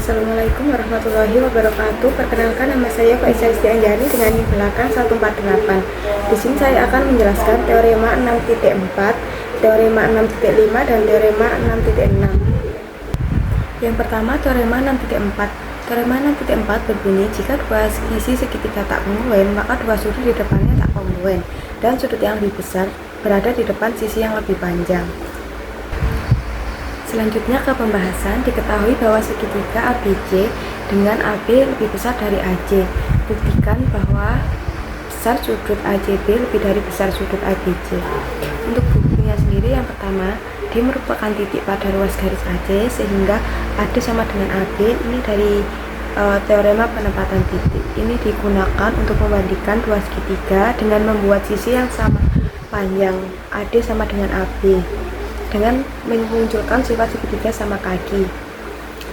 Assalamualaikum warahmatullahi wabarakatuh. Perkenalkan, nama saya Faisal Anjani dengan NIM belakang 148. Di sini saya akan menjelaskan teorema 6.4, teorema 6.5 dan teorema 6.6. Yang pertama, teorema 6.4. Teorema 6.4 berbunyi jika dua sisi segitiga tak kongruen, maka dua sudut di depannya tak kongruen dan sudut yang lebih besar berada di depan sisi yang lebih panjang. Selanjutnya ke pembahasan, diketahui bahwa segitiga ABC dengan AB lebih besar dari AC. Buktikan bahwa besar sudut ACB lebih dari besar sudut ABC. Untuk buktinya sendiri, yang pertama, D merupakan titik pada ruas garis AC sehingga AD sama dengan AB. Ini dari teorema penempatan titik. Ini digunakan untuk membandingkan dua segitiga dengan membuat sisi yang sama panjang. AD sama dengan AB dengan memunculkan sifat segitiga sama kaki.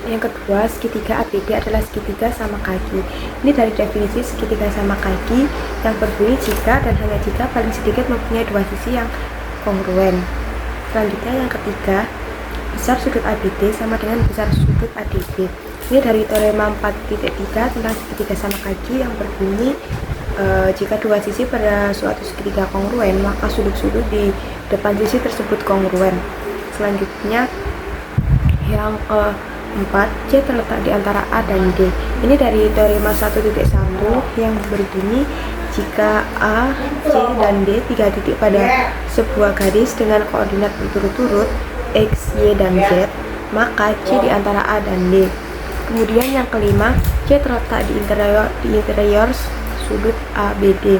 Yang kedua, segitiga ABD adalah segitiga sama kaki. Ini dari definisi segitiga sama kaki yang berbunyi jika dan hanya jika paling sedikit mempunyai dua sisi yang kongruen. Selanjutnya yang ketiga, besar sudut ABD sama dengan besar sudut ADB. Ini dari teorema 4.3 tentang segitiga sama kaki yang berbunyi jika dua sisi pada suatu segitiga kongruen, maka sudut-sudut di depan sisi tersebut kongruen. Selanjutnya yang keempat, C terletak di antara A dan D. Ini dari teorema 1.1 yang berbunyi jika A, C, dan D tiga titik pada sebuah garis dengan koordinat berturut-turut X, Y, dan Z, maka C di antara A dan D. Kemudian yang kelima, C terletak di interior sudut ABD.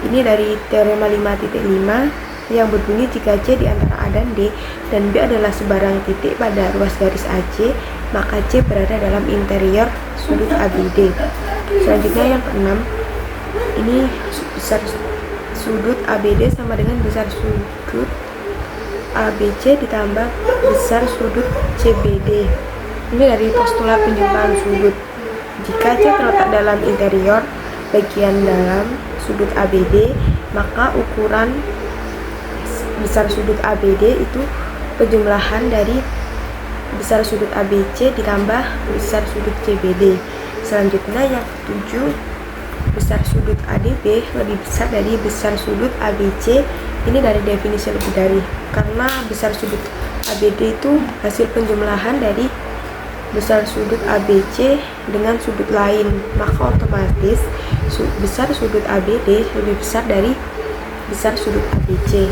Ini dari teorema 5.5 yang berbunyi jika C di antara A dan D dan B adalah sebarang titik pada ruas garis AC, maka C berada dalam interior sudut ABD. Selanjutnya yang keenam, ini besar sudut ABD sama dengan besar sudut ABC ditambah besar sudut CBD. Ini dari postulat penjumlahan sudut. Jika C terletak dalam interior bagian dalam sudut ABD, maka ukuran besar sudut ABD itu penjumlahan dari besar sudut ABC ditambah besar sudut CBD. Selanjutnya yang ketujuh, besar sudut ADB lebih besar dari besar sudut ABC. Ini dari definisi lebih dari, karena besar sudut ABD itu hasil penjumlahan dari besar sudut ABC dengan sudut lain, maka otomatis besar sudut ABD lebih besar dari besar sudut ABC.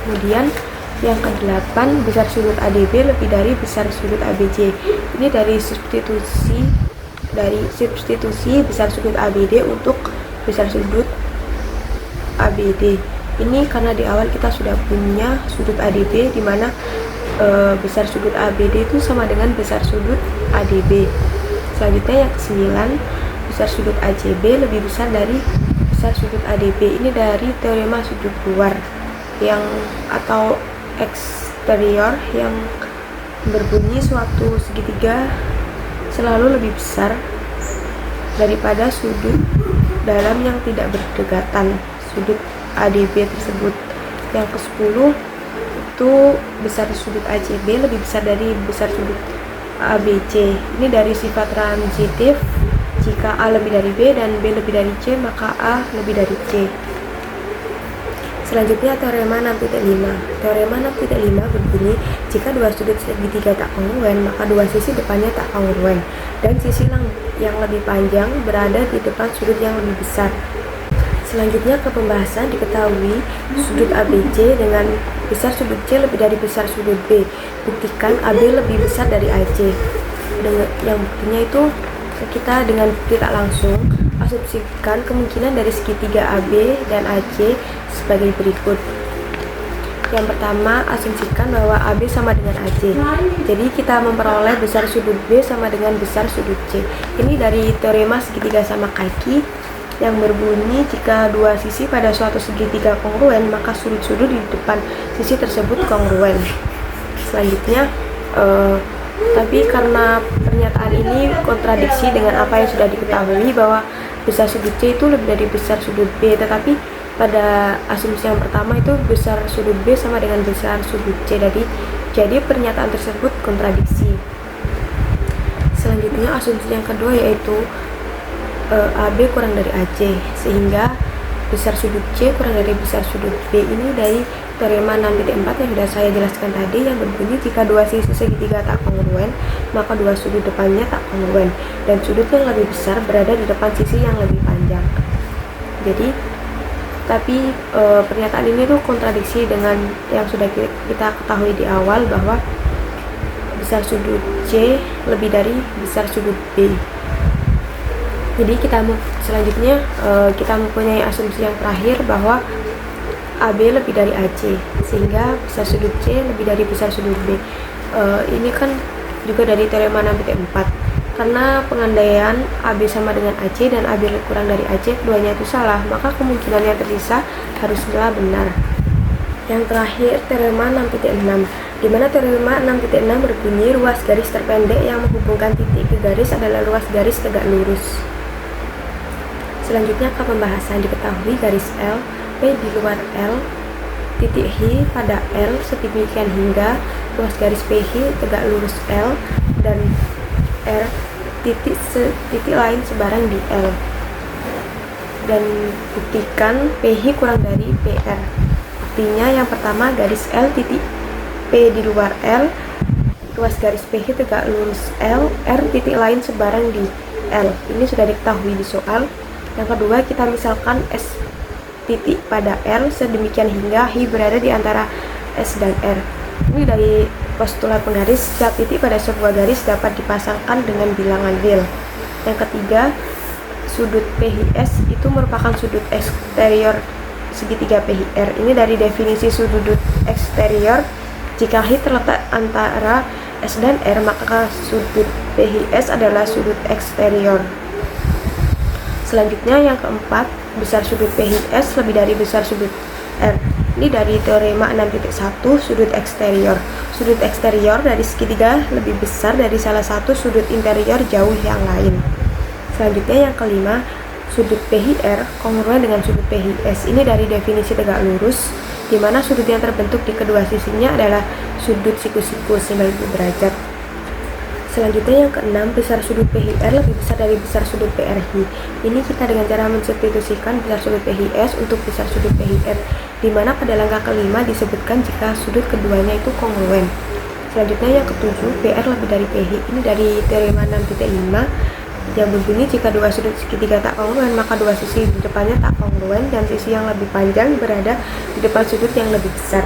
Kemudian yang ke-8, besar sudut ADB lebih dari besar sudut ABC. Ini dari substitusi besar sudut ABD untuk besar sudut ABD. Ini karena di awal kita sudah punya sudut ADB di mana besar sudut ABD itu sama dengan besar sudut ADB. Selanjutnya yang ke-9, besar sudut ACB lebih besar dari besar sudut ADB. Ini dari teorema sudut luar yang atau eksterior yang berbunyi suatu segitiga selalu lebih besar daripada sudut dalam yang tidak berdekatan sudut ADB tersebut. Yang ke-10, itu besar sudut ACB lebih besar dari besar sudut ABC. Ini dari sifat transitif, jika A lebih dari B dan B lebih dari C, maka A lebih dari C. Selanjutnya teorema 6.5. Teorema 6.5 berbunyi jika dua sudut segitiga tak kongruen, maka dua sisi depannya tak kongruen dan sisi yang lebih panjang berada di depan sudut yang lebih besar. Selanjutnya ke pembahasan, diketahui sudut ABC dengan besar sudut C lebih dari besar sudut B. Buktikan AB lebih besar dari AC. Yang buktinya itu kita dengan bukti tak langsung asumsikan kemungkinan dari segitiga AB dan AC sebagai berikut. Yang pertama, asumsikan bahwa AB sama dengan AC. Jadi kita memperoleh besar sudut B sama dengan besar sudut C. Ini dari teorema segitiga sama kaki yang berbunyi jika dua sisi pada suatu segitiga kongruen, maka sudut-sudut di depan sisi tersebut kongruen. Selanjutnya, tapi karena pernyataan ini kontradiksi dengan apa yang sudah diketahui bahwa besar sudut C itu lebih dari besar sudut B, tetapi pada asumsi yang pertama itu besar sudut B sama dengan besar sudut C, jadi pernyataan tersebut kontradiksi. Selanjutnya asumsi yang kedua yaitu AB kurang dari AC, sehingga besar sudut C kurang dari besar sudut B ini dari teorema 6.4 yang sudah saya jelaskan tadi, yang berbunyi jika dua sisi segitiga tak kongruen maka dua sudut depannya tak kongruen dan sudut yang lebih besar berada di depan sisi yang lebih panjang. Jadi pernyataan ini tuh kontradiksi dengan yang sudah kita ketahui di awal bahwa besar sudut C lebih dari besar sudut B. Jadi selanjutnya kita mempunyai asumsi yang terakhir bahwa AB lebih dari AC, sehingga besar sudut C lebih dari besar sudut B. Ini kan juga dari teorema 6.4. Karena pengandaian AB sama dengan AC dan AB kurang dari AC keduanya itu salah, maka kemungkinan yang tersisa haruslah benar. Yang terakhir teorema 6.6, di mana teorema 6.6 berbunyi ruas garis terpendek yang menghubungkan titik ke garis adalah ruas garis tegak lurus. Selanjutnya ke pembahasan. Diketahui garis L, P di luar L, titik H pada L sedemikian hingga ruas garis PH tegak lurus L dan R titik lain sebarang di L, dan buktikan PH kurang dari PR. Buktinya yang pertama, garis L titik P di luar L, ruas garis PH tegak lurus L, R titik lain sebarang di L. Ini sudah diketahui di soal. Yang kedua, kita misalkan S titik pada L sedemikian hingga H berada di antara S dan R. Ini dari postulat penggaris, setiap titik pada sebuah garis dapat dipasangkan dengan bilangan real. Yang ketiga, sudut PHS itu merupakan sudut eksterior segitiga PHR. Ini dari definisi sudut eksterior, jika H terletak antara S dan R, maka sudut PHS adalah sudut eksterior. Selanjutnya yang keempat, besar sudut PHS lebih dari besar sudut R. Ini dari teorema 6.1 sudut eksterior. Sudut eksterior dari segitiga lebih besar dari salah satu sudut interior jauh yang lain. Selanjutnya yang kelima, sudut PHR kongruen dengan sudut PHS. Ini dari definisi tegak lurus, di mana sudut yang terbentuk di kedua sisinya adalah sudut siku-siku 90 derajat. Selanjutnya yang keenam, besar sudut PHR lebih besar dari besar sudut PRH. Ini kita dengan cara mensubstitusikan besar sudut PHS untuk besar sudut PHR, di mana pada langkah kelima disebutkan jika sudut keduanya itu kongruen. Selanjutnya yang ketujuh, PR lebih dari PH. Ini dari teorema 6.5 yang berbunyi jika dua sudut segitiga tak kongruen maka dua sisi di depannya tak kongruen dan sisi yang lebih panjang berada di depan sudut yang lebih besar.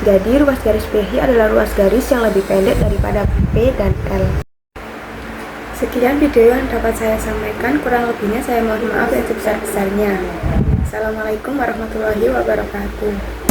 Jadi ruas garis PH adalah ruas garis yang lebih pendek daripada P dan L. Sekian video yang dapat saya sampaikan, kurang lebihnya saya mohon maaf yang sebesar-besarnya. Assalamualaikum warahmatullahi wabarakatuh.